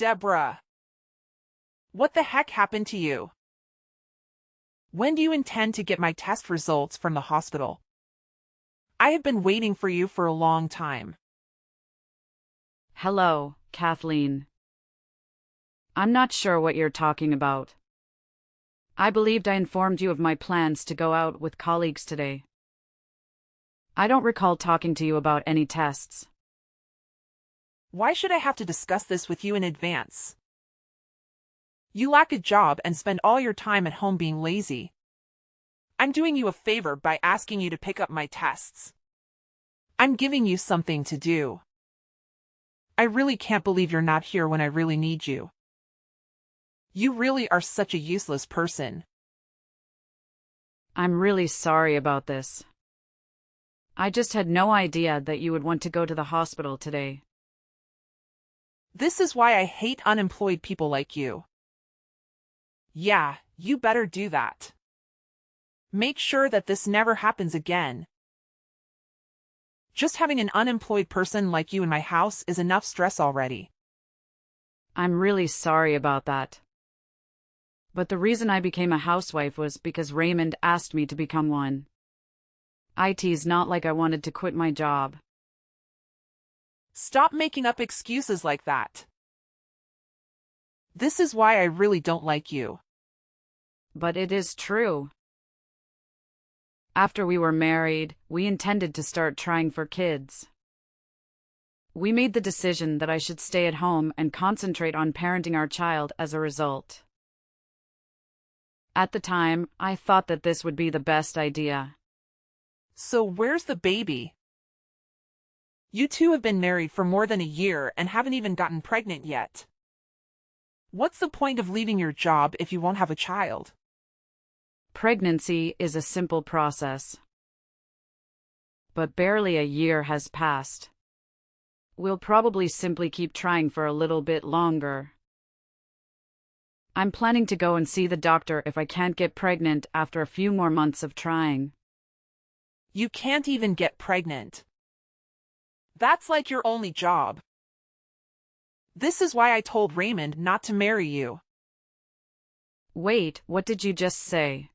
Deborah. What the heck happened to you? When do you intend to get my test results from the hospital? I have been waiting for you for a long time. Hello, Kathleen. I'm not sure what you're talking about. I believed I informed you of my plans to go out with colleagues today. I don't recall talking to you about any tests. Why should I have to discuss this with you in advance? You lack a job and spend all your time at home being lazy. I'm doing you a favor by asking you to pick up my tests. I'm giving you something to do. I really can't believe you're not here when I really need you. You really are such a useless person. I'm really sorry about this. I just had no idea that you would want to go to the hospital today. This is why I hate unemployed people like you. Yeah, you better do that. Make sure that this never happens again. Just having an unemployed person like you in my house is enough stress already. I'm really sorry about that. But the reason I became a housewife was because Raymond asked me to become one. It's not like I wanted to quit my job. Stop making up excuses like that. This is why I really don't like you. But it is true. After we were married, we intended to start trying for kids. We made the decision that I should stay at home and concentrate on parenting our child as a result. At the time, I thought that this would be the best idea. So where's the baby? You two have been married for more than a year and haven't even gotten pregnant yet. What's the point of leaving your job if you won't have a child? Pregnancy is a simple process. But barely a year has passed. We'll probably simply keep trying for a little bit longer. I'm planning to go and see the doctor if I can't get pregnant after a few more months of trying. You can't even get pregnant. That's like your only job. This is why I told Raymond not to marry you. Wait, what did you just say?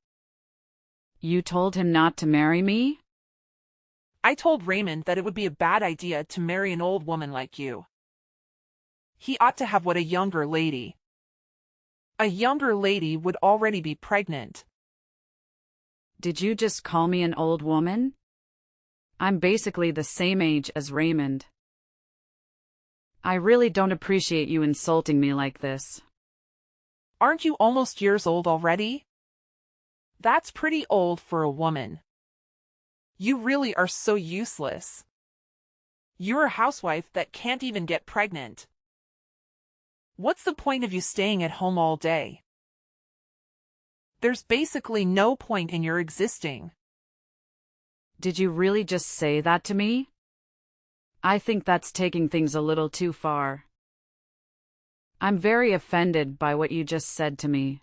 You told him not to marry me? I told Raymond that it would be a bad idea to marry an old woman like you. He ought to have what a younger lady. A younger lady would already be pregnant. Did you just call me an old woman? I'm basically the same age as Raymond. I really don't appreciate you insulting me like this. Aren't you almost years old already? That's pretty old for a woman. You really are so useless. You're a housewife that can't even get pregnant. What's the point of you staying at home all day? There's basically no point in your existing. Did you really just say that to me? I think that's taking things a little too far. I'm very offended by what you just said to me.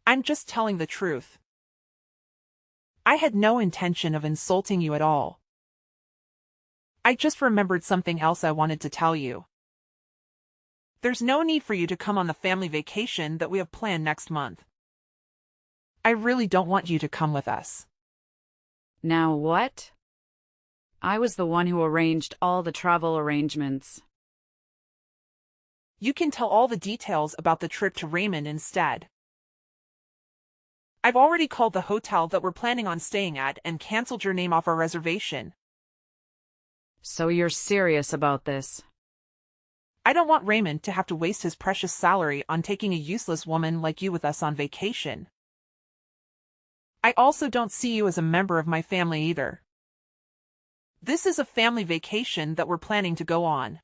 I'm just telling the truth. I had no intention of insulting you at all. I just remembered something else I wanted to tell you. There's no need for you to come on the family vacation that we have planned next month. I really don't want you to come with us. Now what? I was the one who arranged all the travel arrangements. You can tell all the details about the trip to Raymond instead. I've already called the hotel that we're planning on staying at and canceled your name off our reservation. So you're serious about this? I don't want Raymond to have to waste his precious salary on taking a useless woman like you with us on vacation. I also don't see you as a member of my family either. This is a family vacation that we're planning to go on.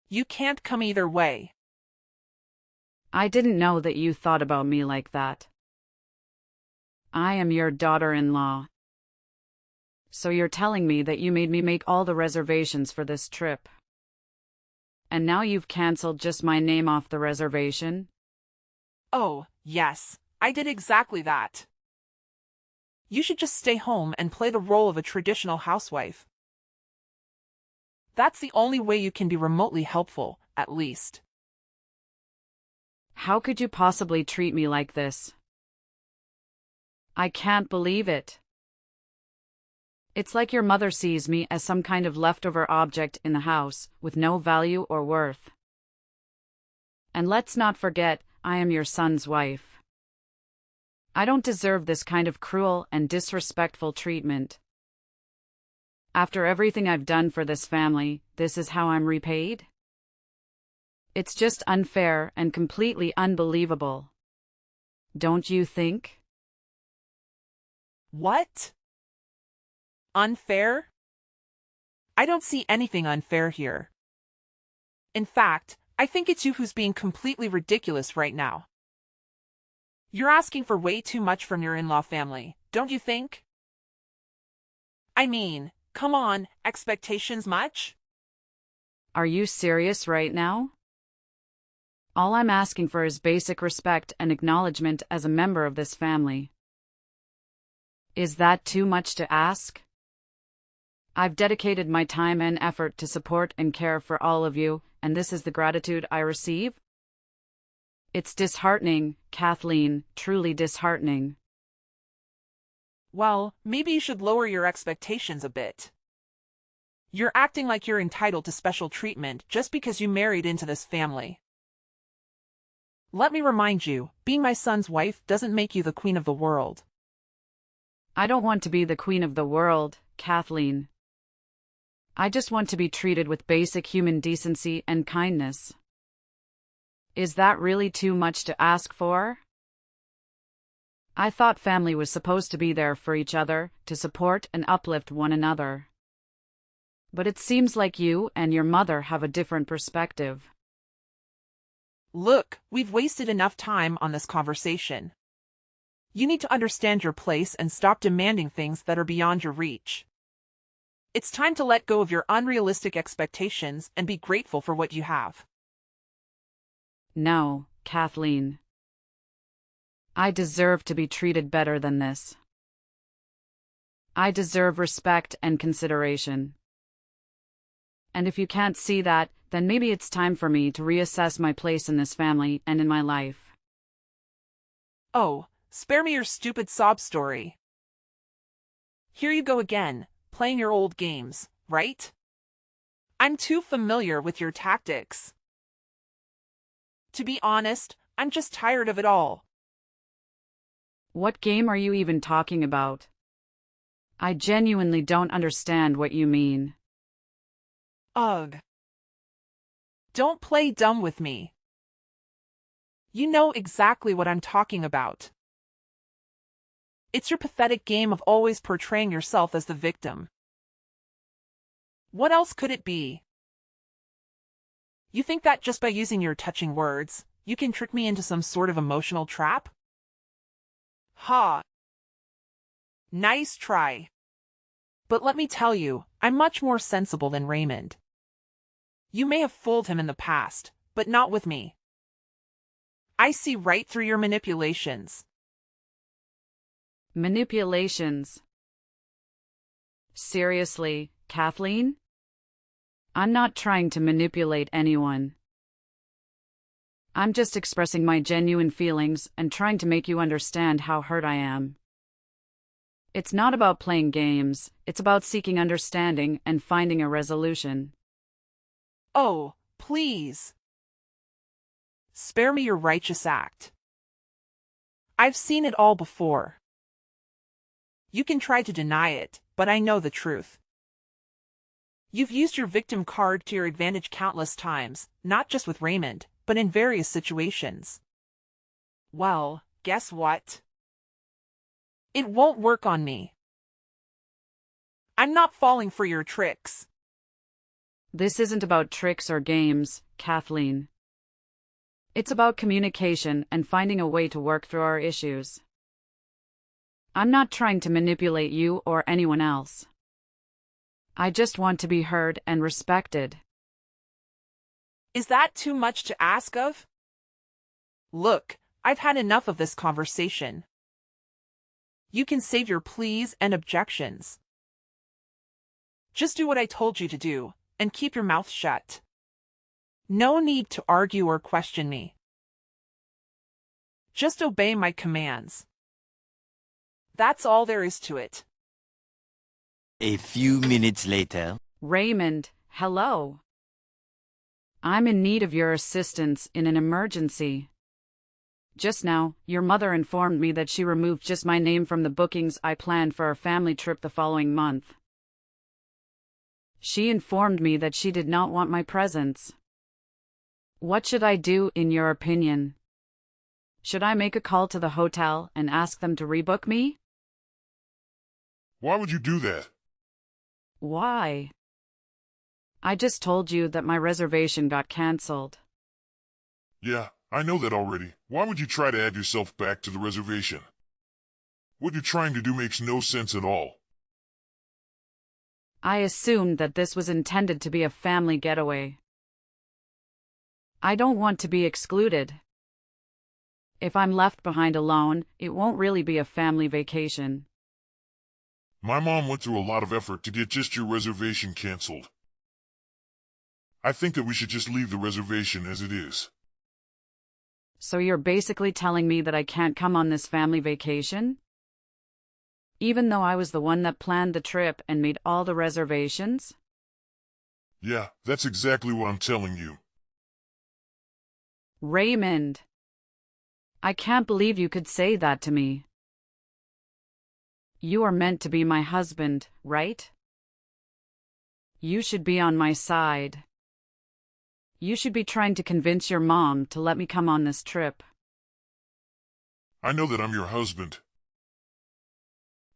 You can't come either way. I didn't know that you thought about me like that. I am your daughter-in-law. So you're telling me that you made me make all the reservations for this trip. And now you've canceled just my name off the reservation? Oh, yes, I did exactly that. You should just stay home and play the role of a traditional housewife. That's the only way you can be remotely helpful, at least. How could you possibly treat me like this? I can't believe it. It's like your mother sees me as some kind of leftover object in the house, with no value or worth. And let's not forget, I am your son's wife. I don't deserve this kind of cruel and disrespectful treatment. After everything I've done for this family, this is how I'm repaid? It's just unfair and completely unbelievable. Don't you think? What? Unfair? I don't see anything unfair here. In fact, I think it's you who's being completely ridiculous right now. You're asking for way too much from your in-law family, don't you think? I mean, come on, expectations much? Are you serious right now? All I'm asking for is basic respect and acknowledgement as a member of this family. Is that too much to ask? I've dedicated my time and effort to support and care for all of you, and this is the gratitude I receive? It's disheartening, Kathleen, truly disheartening. Well, maybe you should lower your expectations a bit. You're acting like you're entitled to special treatment just because you married into this family. Let me remind you, being my son's wife doesn't make you the queen of the world. I don't want to be the queen of the world, Kathleen. I just want to be treated with basic human decency and kindness. Is that really too much to ask for? I thought family was supposed to be there for each other, to support and uplift one another. But it seems like you and your mother have a different perspective. Look, we've wasted enough time on this conversation. You need to understand your place and stop demanding things that are beyond your reach. It's time to let go of your unrealistic expectations and be grateful for what you have. No, Kathleen. I deserve to be treated better than this. I deserve respect and consideration. And if you can't see that, then maybe it's time for me to reassess my place in this family and in my life. Oh, spare me your stupid sob story. Here you go again, playing your old games, right? I'm too familiar with your tactics. To be honest, I'm just tired of it all. What game are you even talking about? I genuinely don't understand what you mean. Ugh. Don't play dumb with me. You know exactly what I'm talking about. It's your pathetic game of always portraying yourself as the victim. What else could it be? You think that just by using your touching words, you can trick me into some sort of emotional trap? Ha! Nice try. But let me tell you, I'm much more sensible than Raymond. You may have fooled him in the past, but not with me. I see right through your manipulations. Manipulations? Seriously, Kathleen? I'm not trying to manipulate anyone. I'm just expressing my genuine feelings and trying to make you understand how hurt I am. It's not about playing games, it's about seeking understanding and finding a resolution. Oh, please. Spare me your righteous act. I've seen it all before. You can try to deny it, but I know the truth. You've used your victim card to your advantage countless times, not just with Raymond, but in various situations. Well, guess what? It won't work on me. I'm not falling for your tricks. This isn't about tricks or games, Kathleen. It's about communication and finding a way to work through our issues. I'm not trying to manipulate you or anyone else. I just want to be heard and respected. Is that too much to ask of? Look, I've had enough of this conversation. You can save your pleas and objections. Just do what I told you to do, and keep your mouth shut. No need to argue or question me. Just obey my commands. That's all there is to it. A few minutes later. Raymond, hello. I'm in need of your assistance in an emergency. Just now, your mother informed me that she removed just my name from the bookings I planned for our family trip the following month. She informed me that she did not want my presence. What should I do, in your opinion? Should I make a call to the hotel and ask them to rebook me? Why would you do that? Why? I just told you that my reservation got cancelled. Yeah, I know that already. Why would you try to add yourself back to the reservation? What you're trying to do makes no sense at all. I assumed that this was intended to be a family getaway. I don't want to be excluded. If I'm left behind alone, it won't really be a family vacation. My mom went through a lot of effort to get just your reservation canceled. I think that we should just leave the reservation as it is. So you're basically telling me that I can't come on this family vacation? Even though I was the one that planned the trip and made all the reservations? Yeah, that's exactly what I'm telling you. Raymond, I can't believe you could say that to me. You are meant to be my husband, right? You should be on my side. You should be trying to convince your mom to let me come on this trip. I know that I'm your husband.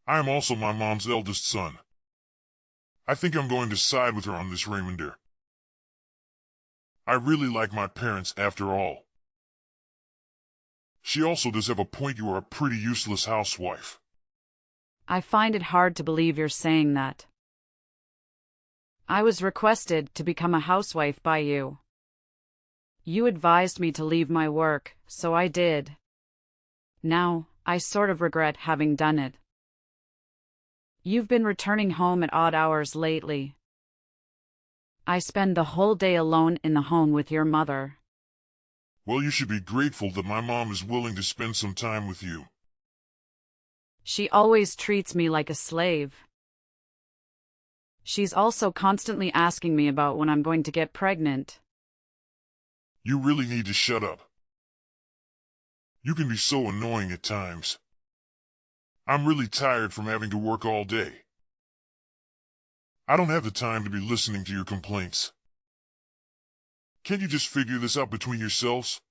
I am also my mom's eldest son. I think I'm going to side with her on this, Raymander. I really like my parents after all. She also does have a point. You are a pretty useless housewife. I find it hard to believe you're saying that. I was requested to become a housewife by you. You advised me to leave my work, so I did. Now, I sort of regret having done it. You've been returning home at odd hours lately. I spend the whole day alone in the home with your mother. Well, you should be grateful that my mom is willing to spend some time with you. She always treats me like a slave. She's also constantly asking me about when I'm going to get pregnant. You really need to shut up. You can be so annoying at times. I'm really tired from having to work all day. I don't have the time to be listening to your complaints. Can't you just figure this out between yourselves?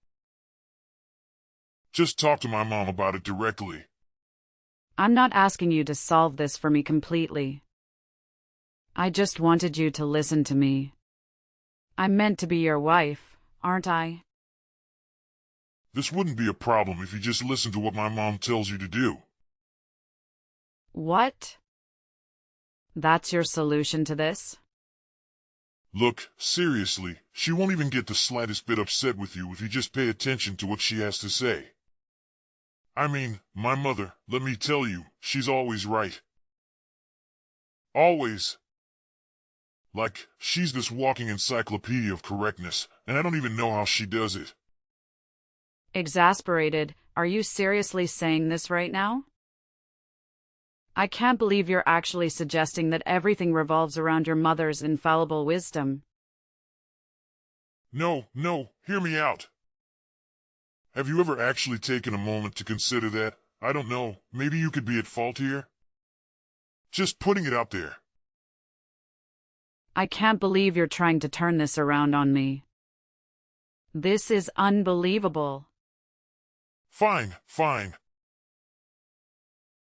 Just talk to my mom about it directly. I'm not asking you to solve this for me completely. I just wanted you to listen to me. I'm meant to be your wife, aren't I? This wouldn't be a problem if you just listened to what my mom tells you to do. What? That's your solution to this? Look, seriously, she won't even get the slightest bit upset with you if you just pay attention to what she has to say. I mean, my mother, let me tell you, she's always right. Always. Like, she's this walking encyclopedia of correctness, and I don't even know how she does it. Exasperated, are you seriously saying this right now? I can't believe you're actually suggesting that everything revolves around your mother's infallible wisdom. No, hear me out. Have you ever actually taken a moment to consider that? I don't know, maybe you could be at fault here? Just putting it out there. I can't believe you're trying to turn this around on me. This is unbelievable. Fine.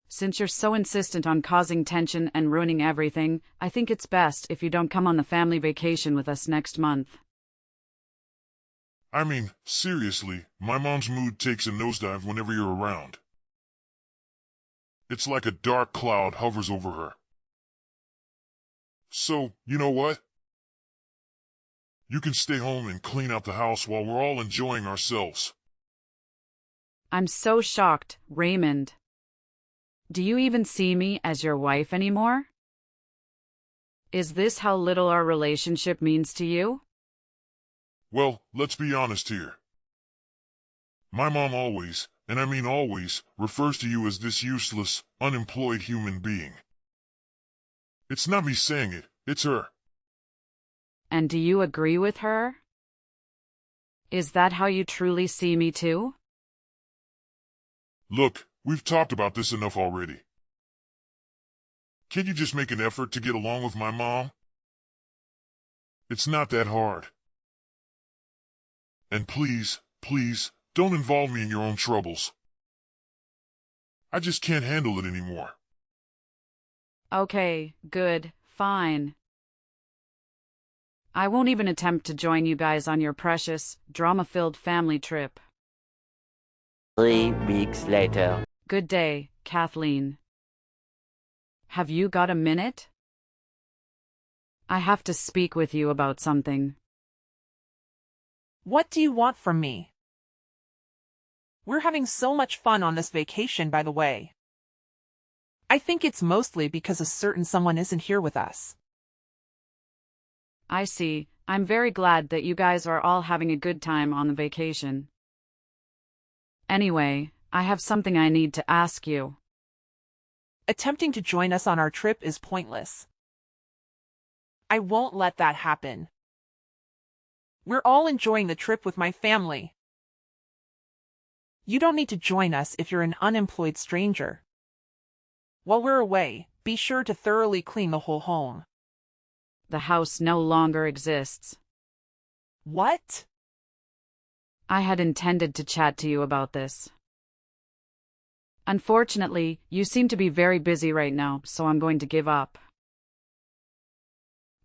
Since you're so insistent on causing tension and ruining everything, I think it's best if you don't come on the family vacation with us next month. I mean, seriously, my mom's mood takes a nosedive whenever you're around. It's like a dark cloud hovers over her. So, you know what? You can stay home and clean out the house while we're all enjoying ourselves. I'm so shocked, Raymond. Do you even see me as your wife anymore? Is this how little our relationship means to you? Well, let's be honest here. My mom always, and I mean always, refers to you as this useless, unemployed human being. It's not me saying it, it's her. And do you agree with her? Is that how you truly see me too? Look, we've talked about this enough already. Can't you just make an effort to get along with my mom? It's not that hard. And please, please, don't involve me in your own troubles. I just can't handle it anymore. Okay, good, fine. I won't even attempt to join you guys on your precious, drama-filled family trip. 3 weeks later. Good day, Kathleen. Have you got a minute? I have to speak with you about something. What do you want from me? We're having so much fun on this vacation, by the way. I think it's mostly because a certain someone isn't here with us. I see. I'm very glad that you guys are all having a good time on the vacation. Anyway, I have something I need to ask you. Attempting to join us on our trip is pointless. I won't let that happen. We're all enjoying the trip with my family. You don't need to join us if you're an unemployed stranger. While we're away, be sure to thoroughly clean the whole home. The house no longer exists. What? I had intended to chat to you about this. Unfortunately, you seem to be very busy right now, so I'm going to give up.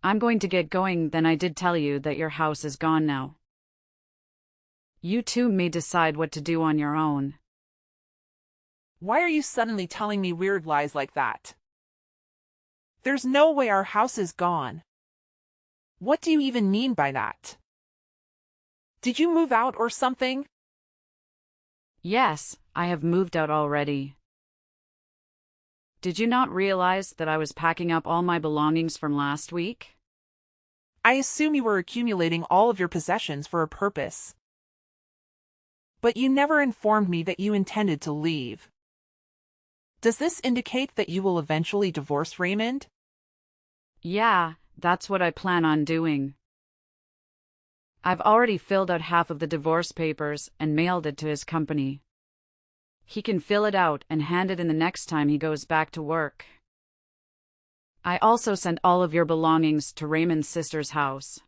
I'm going to get going, then I did tell you that your house is gone now. You two may decide what to do on your own. Why are you suddenly telling me weird lies like that? There's no way our house is gone. What do you even mean by that? Did you move out or something? Yes, I have moved out already. Did you not realize that I was packing up all my belongings from last week? I assume you were accumulating all of your possessions for a purpose. But you never informed me that you intended to leave. Does this indicate that you will eventually divorce Raymond? Yeah, that's what I plan on doing. I've already filled out half of the divorce papers and mailed it to his company. He can fill it out and hand it in the next time he goes back to work. I also sent all of your belongings to Raymond's sister's house.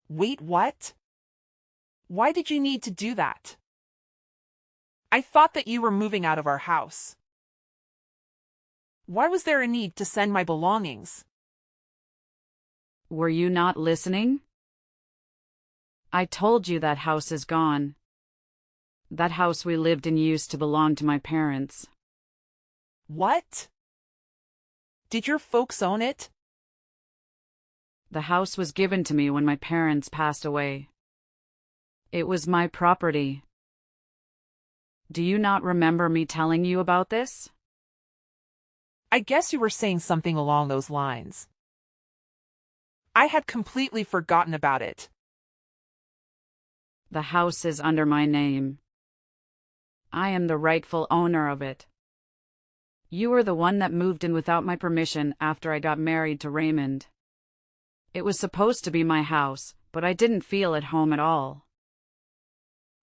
Wait, what? Why did you need to do that? I thought that you were moving out of our house. Why was there a need to send my belongings? Were you not listening? I told you that house is gone. That house we lived in used to belong to my parents. What? Did your folks own it? The house was given to me when my parents passed away. It was my property. Do you not remember me telling you about this? I guess you were saying something along those lines. I had completely forgotten about it. The house is under my name. I am the rightful owner of it. You were the one that moved in without my permission after I got married to Raymond. It was supposed to be my house, but I didn't feel at home at all.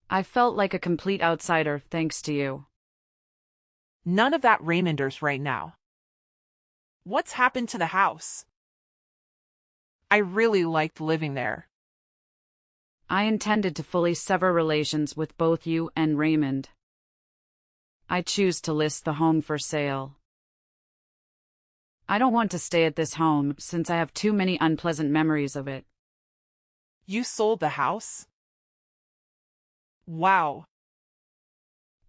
I felt like a complete outsider thanks to you. None of that Raymonders right now. What's happened to the house? I really liked living there. I intended to fully sever relations with both you and Raymond. I choose to list the home for sale. I don't want to stay at this home since I have too many unpleasant memories of it. You sold the house? Wow.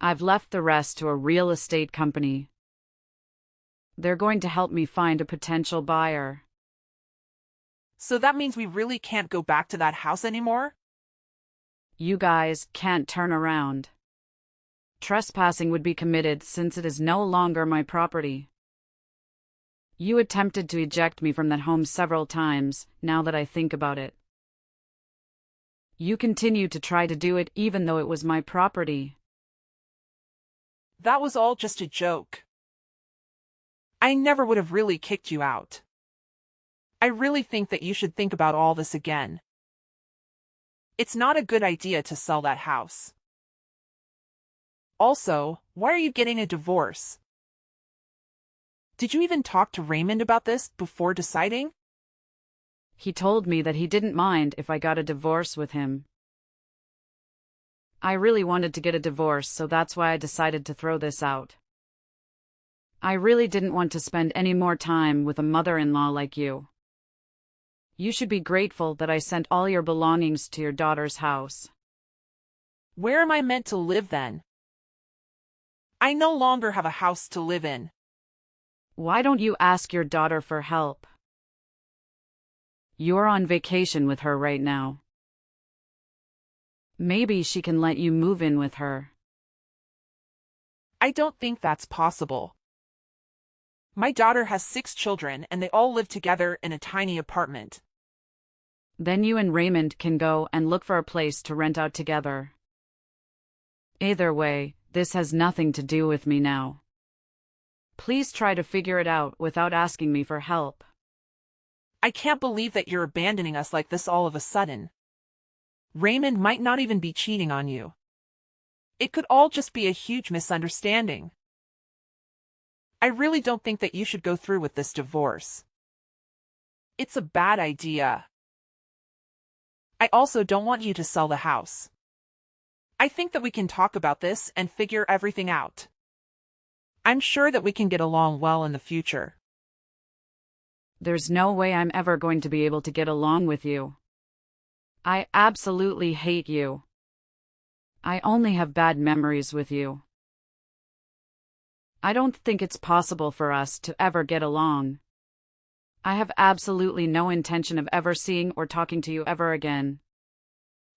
I've left the rest to a real estate company. They're going to help me find a potential buyer. So that means we really can't go back to that house anymore? You guys can't turn around. Trespassing would be committed since it is no longer my property. You attempted to eject me from that home several times, now that I think about it. You continue to try to do it even though it was my property. That was all just a joke. I never would have really kicked you out. I really think that you should think about all this again. It's not a good idea to sell that house. Also, why are you getting a divorce? Did you even talk to Raymond about this before deciding? He told me that he didn't mind if I got a divorce with him. I really wanted to get a divorce, so that's why I decided to throw this out. I really didn't want to spend any more time with a mother-in-law like you. You should be grateful that I sent all your belongings to your daughter's house. Where am I meant to live then? I no longer have a house to live in. Why don't you ask your daughter for help? You're on vacation with her right now. Maybe she can let you move in with her. I don't think that's possible. My daughter has 6 children and they all live together in a tiny apartment. Then you and Raymond can go and look for a place to rent out together. Either way, this has nothing to do with me now. Please try to figure it out without asking me for help. I can't believe that you're abandoning us like this all of a sudden. Raymond might not even be cheating on you. It could all just be a huge misunderstanding. I really don't think that you should go through with this divorce. It's a bad idea. I also don't want you to sell the house. I think that we can talk about this and figure everything out. I'm sure that we can get along well in the future. There's no way I'm ever going to be able to get along with you. I absolutely hate you. I only have bad memories with you. I don't think it's possible for us to ever get along. I have absolutely no intention of ever seeing or talking to you ever again.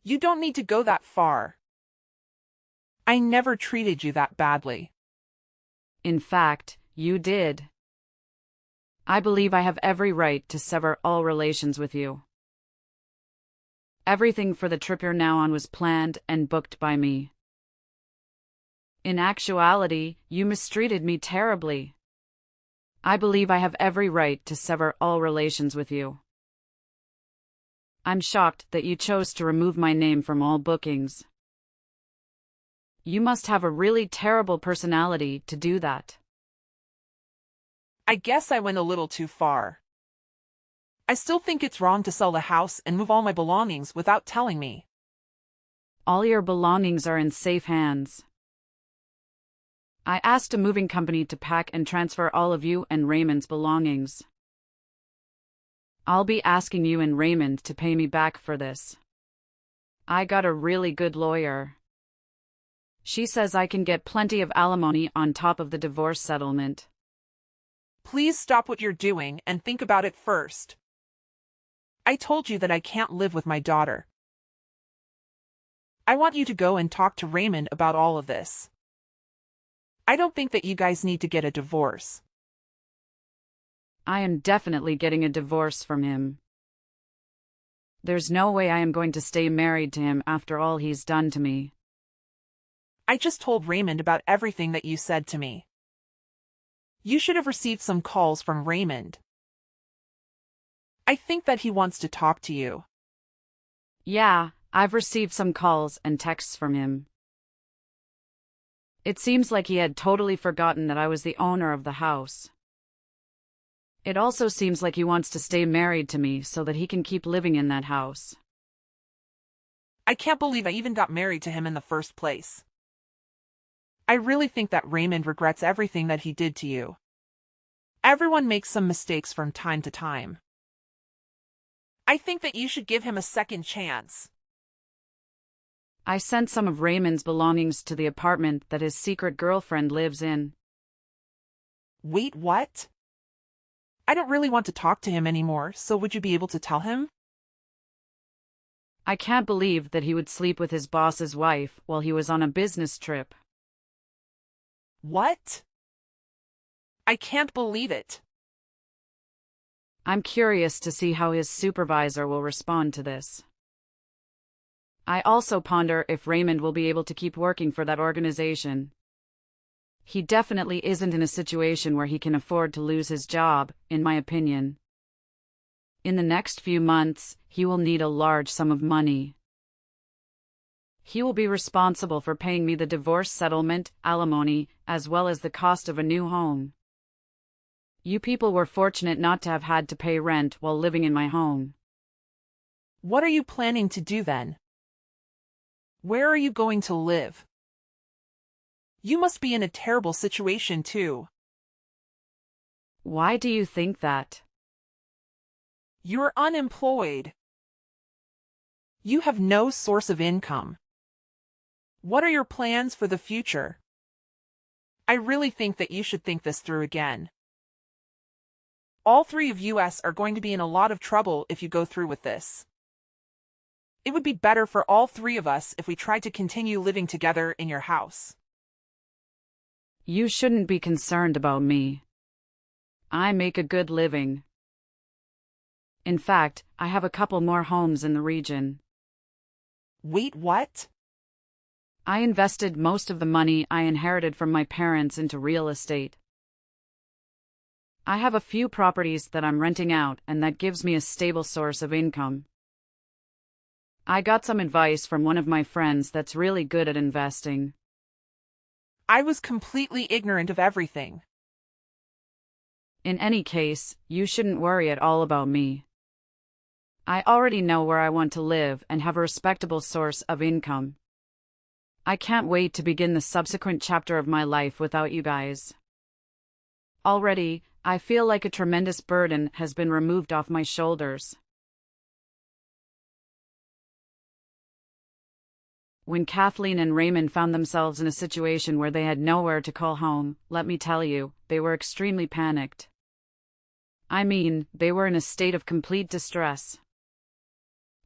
You don't need to go that far. I never treated you that badly. In fact, you did. I believe I have every right to sever all relations with you. Everything for the trip you're now on was planned and booked by me. In actuality, you mistreated me terribly. I believe I have every right to sever all relations with you. I'm shocked that you chose to remove my name from all bookings. You must have a really terrible personality to do that. I guess I went a little too far. I still think it's wrong to sell the house and move all my belongings without telling me. All your belongings are in safe hands. I asked a moving company to pack and transfer all of you and Raymond's belongings. I'll be asking you and Raymond to pay me back for this. I got a really good lawyer. She says I can get plenty of alimony on top of the divorce settlement. Please stop what you're doing and think about it first. I told you that I can't live with my daughter. I want you to go and talk to Raymond about all of this. I don't think that you guys need to get a divorce. I am definitely getting a divorce from him. There's no way I am going to stay married to him after all he's done to me. I just told Raymond about everything that you said to me. You should have received some calls from Raymond. I think that he wants to talk to you. Yeah, I've received some calls and texts from him. It seems like he had totally forgotten that I was the owner of the house. It also seems like he wants to stay married to me so that he can keep living in that house. I can't believe I even got married to him in the first place. I really think that Raymond regrets everything that he did to you. Everyone makes some mistakes from time to time. I think that you should give him a second chance. I sent some of Raymond's belongings to the apartment that his secret girlfriend lives in. Wait, what? I don't really want to talk to him anymore, so would you be able to tell him? I can't believe that he would sleep with his boss's wife while he was on a business trip. What? I can't believe it. I'm curious to see how his supervisor will respond to this. I also ponder if Raymond will be able to keep working for that organization. He definitely isn't in a situation where he can afford to lose his job, in my opinion. In the next few months, he will need a large sum of money. He will be responsible for paying me the divorce settlement, alimony, as well as the cost of a new home. You people were fortunate not to have had to pay rent while living in my home. What are you planning to do then? Where are you going to live? You must be in a terrible situation too. Why do you think that? You're unemployed. You have no source of income. What are your plans for the future? I really think that you should think this through again. All three of us are going to be in a lot of trouble if you go through with this. It would be better for all three of us if we tried to continue living together in your house. You shouldn't be concerned about me. I make a good living. In fact, I have a couple more homes in the region. Wait, what? I invested most of the money I inherited from my parents into real estate. I have a few properties that I'm renting out, and that gives me a stable source of income. I got some advice from one of my friends that's really good at investing. I was completely ignorant of everything. In any case, you shouldn't worry at all about me. I already know where I want to live and have a respectable source of income. I can't wait to begin the subsequent chapter of my life without you guys. Already, I feel like a tremendous burden has been removed off my shoulders. When Kathleen and Raymond found themselves in a situation where they had nowhere to call home, let me tell you, they were extremely panicked. I mean, they were in a state of complete distress.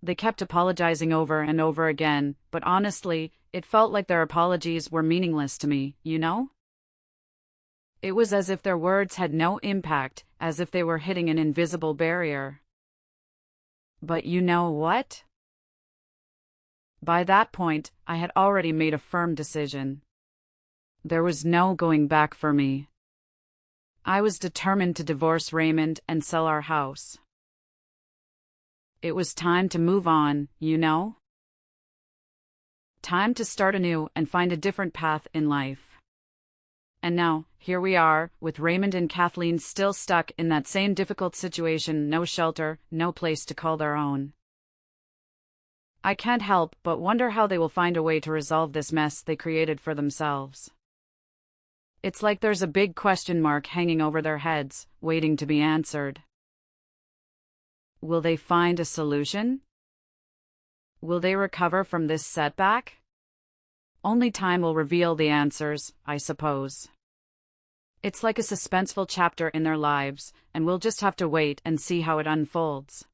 They kept apologizing over and over again, but honestly, it felt like their apologies were meaningless to me, you know? It was as if their words had no impact, as if they were hitting an invisible barrier. But you know what? By that point, I had already made a firm decision. There was no going back for me. I was determined to divorce Raymond and sell our house. It was time to move on, you know? Time to start anew and find a different path in life. And now, here we are, with Raymond and Kathleen still stuck in that same difficult situation, no shelter, no place to call their own. I can't help but wonder how they will find a way to resolve this mess they created for themselves. It's like there's a big question mark hanging over their heads, waiting to be answered. Will they find a solution? Will they recover from this setback? Only time will reveal the answers, I suppose. It's like a suspenseful chapter in their lives, and we'll just have to wait and see how it unfolds.